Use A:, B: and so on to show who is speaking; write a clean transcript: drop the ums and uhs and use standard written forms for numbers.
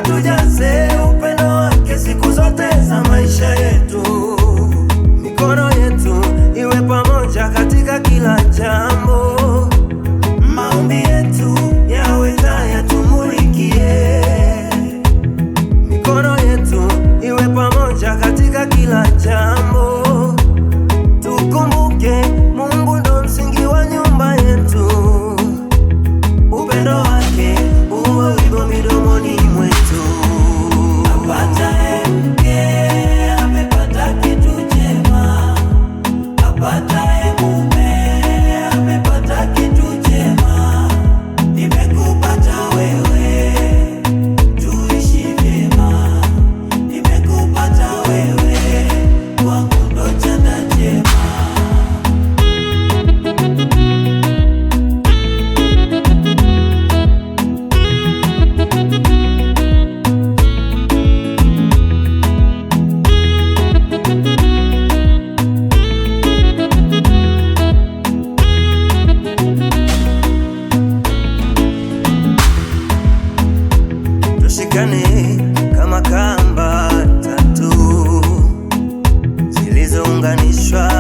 A: tujaze upendo wake siku zote za maisha yetu. Mikono yetu iwe pamoja katika kila jambo. Maombi yetu yawe taa yatumulikie. Mikono yetu iwe pamoja katika kila jambo. Tukumbuke Mungu ndo msingi wa nyumba yetu. Upendo wake uwe wimbo midomoni mwetu. Apataye mke amepata kitu chema, apataye mume amepata kitu chema. Nimekupata wewe, tuishi vyema. Nimekupata wewe, kwangu ndo chanda chema. Tushikane kama kamba tatu zilizounganishwa.